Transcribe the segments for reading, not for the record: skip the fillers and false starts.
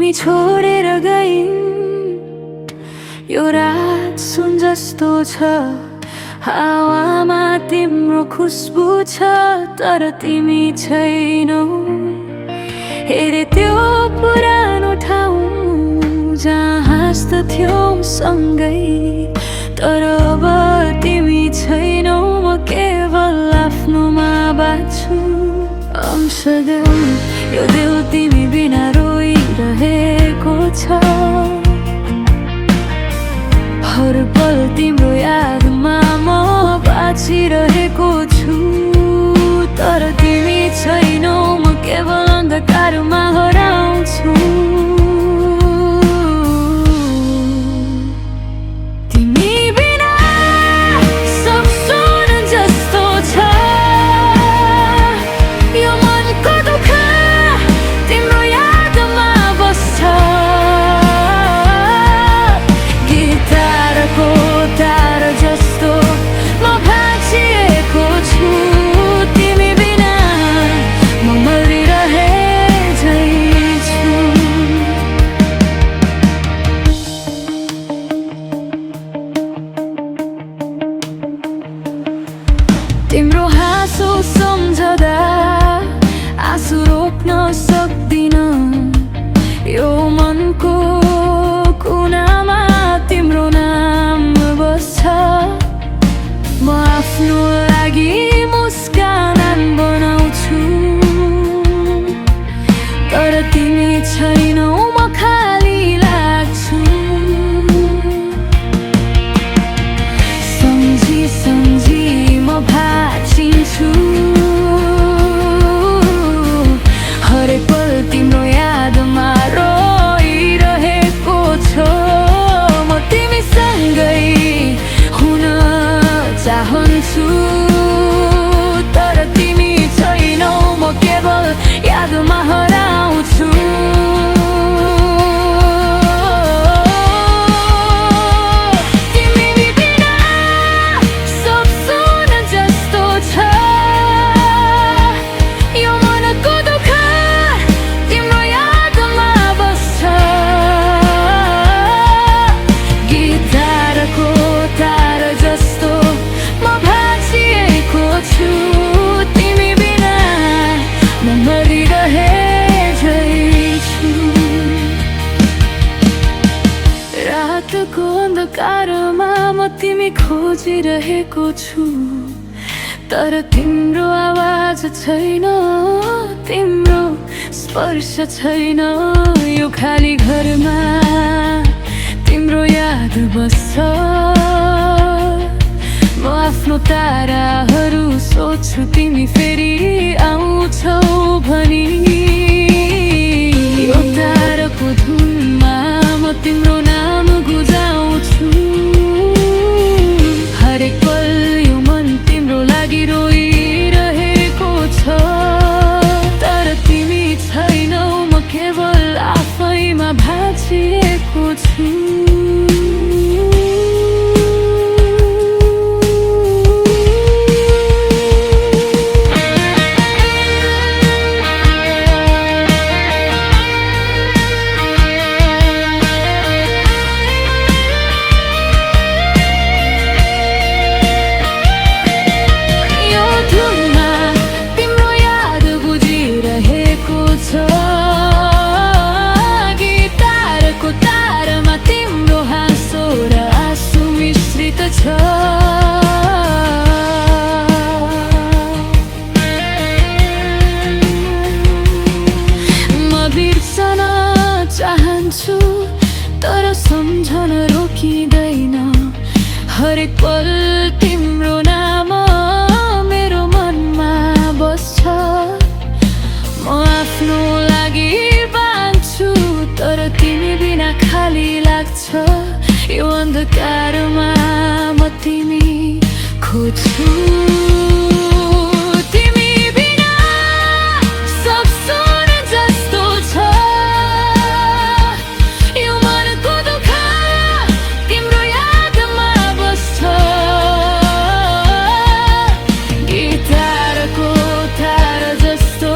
तिमी छोडेर गइन् यो रात सुन जस्तो छ हावामा तिम्रो खुस्बु छ तर तिमी छैनौ हेरे त्यो पुरानो ठाउँ जहाँ हाँस्दथ्यौ सँगै तर अब तिमी छैनौ म केवल आफ्नोमा बाँच्छु अंश देऊ यो दिल तिमी बिना रोइरहेको छ हर पल तिम्रो यादमा म बाँचिरहेको छु तर तिमी छैनौ म केवल अन्धकारमा हराउँछु तिमी बिना सब सुन जस्तो छ यो मनको दुःख तिम्रो यादमा बस्छ गिटारको तार जस्तो म भाँचिएको छु तिमी बिना म मरिरहे झै छु तिम्रो हाँसो सम्झदा आँसु रोक्न सक्दिन यो मनको कुनामा तिम्रो नाम बस्छ म आफ्नो लागि मुस्कान बनाउँछु तर तिमी छैनौ म खाली लाग्छु सम्झी सम्झी म भाँचिन्छु हरेक पल तिम्रो यादमा रोइरहेको छु म तिमीसँगै हुन चाहन्छु तर तिमी छैनौ म केवल यादमा हराउँछु तिमी बिना सब सुन जस्तो छ यो मनको दुःख तिम्रो यादमा बस्छ गिटारको तार जस्तो म भाँचिएको छु तिमी बिना म मरिरहे झै छु रातको अन्धकारमा म तिमी खोजिरहेको छु तर तिम्रो आवाज छैन तिम्रो स्पर्श छैन यो खाली घरमा तिम्रो याद बस्छ म आफ्नो ताराहरू सोच्छु तिमी फेरि आउँछौ भनी यो ताराको धुनमा म तिम्रो नाम गुजाउँछु हरेक पल यो मन तिम्रो लागि रोइरहेको छ तर तिमी छैनौ म केवल आफैमा भाँचिएको छु गिटारको तारमा तिम्रो हाँसो र आँसु मिश्रित छ म बिर्सन चाहन्छु तर सम्झन रोकिँदैन हरेक पल तिम्रो नाम मेरो मनमा बस्छ म आफ्नो लागि बाँच्छु तर तिमी बिना खाली लाग्छ यो अन्धकारमा म तिमी खोज्छु तिमी बिना सब सुन जस्तो छ यो मनको दुःख तिम्रो यादमा बस्छ गिटारको तार जस्तो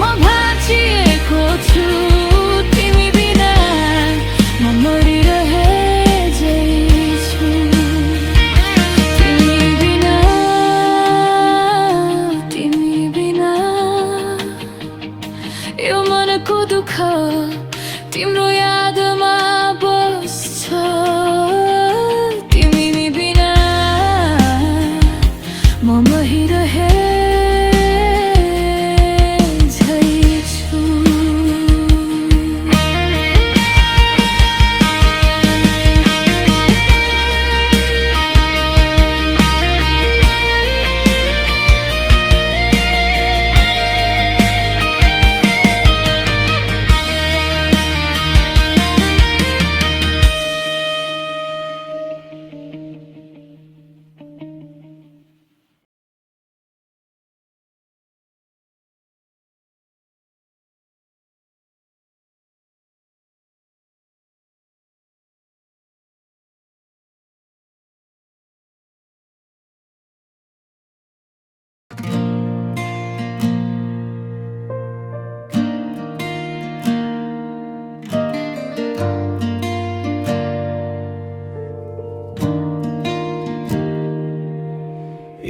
म भाँचिएको छु तिमी बिना यादमा बस्छ तिमी बिना म महिरहे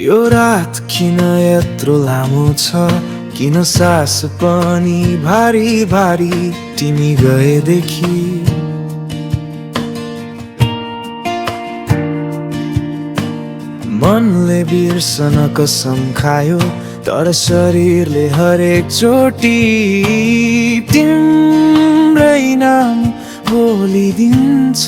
यो रात किन यत्रो लामो छ, किन सास पनि भारी भारी तिमी गएदेखि। मनले बिर्सन कसम खायो, तर शरीरले हरेक चोटि तिम्रै नाम बोलिदिन्छ।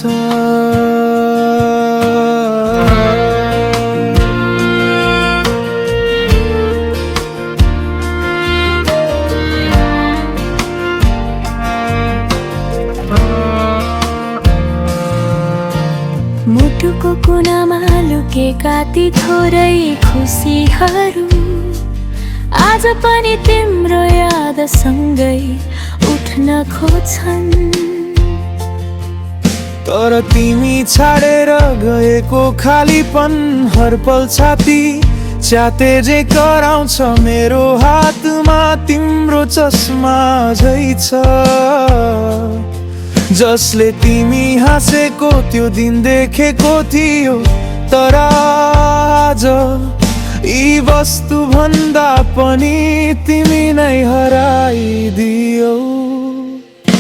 मुटुको कुनामा लुकेका ती थोरै खुसीहरू आज पनि तिम्रो यादसँगै उठ्न खोज्छन्। तर तिमी छाडेर गएको खालीपन हर पल छाती च्याते जे कराउँछ मेरो हातमा तिम्रो चस्मा झै छ। जसले तिमी हाँसेको त्यो दिन देखेको थियो, तर आज यी वस्तु भन्दा पनि तिमी नै हराइदियौ।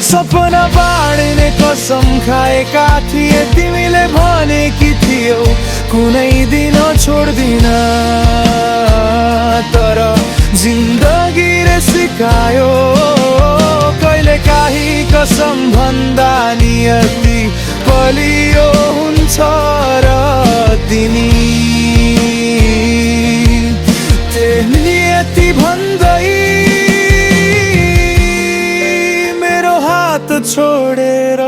सपना बाँड्ने कसम खाएका थिए तिमीले भनेकी थियौ कुनै दिन छोड्दिन, तर जिन्दगीले सिकायो कहिले काहीँ कसम भन्दा नियति बलियो हुन्छ र तिमी नियति भन्दै मेरो हात छोडेर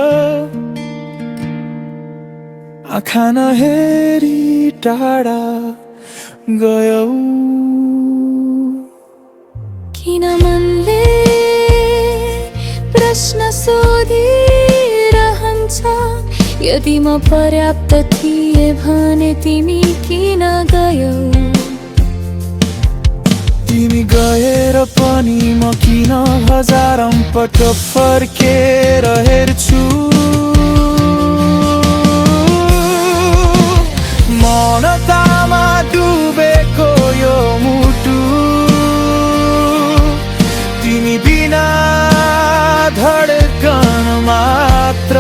आँखा नहेरी टाढा गयौ। किन मनले प्रश्न सोधिरहन्छ, यदि म पर्याप्त थिए भने तिमी किन गयौ। तिमी गएर पनि म किन हजारौं पटक फर्केर हेर्छु। मौनतामा डुबेको यो मुटु तिमी बिना धड्कन मात्र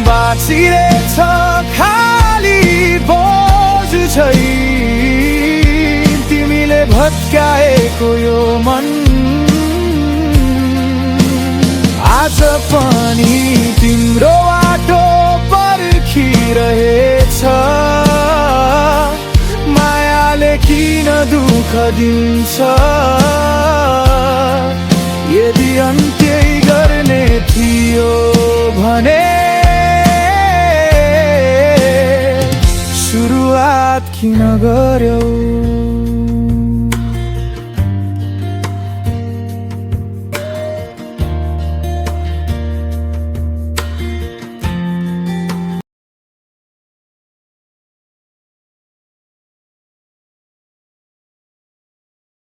बाँचिरहेछ खाली बोझ झै। तिमीले भत्काएको यो मन आज पनि तिम्रो बाटो पर्खिरहेछ। मायाले किन दुःख दिन्छ, यदि अन्त्य गर्ने थियो भने सुरुवात किन गर्यौ।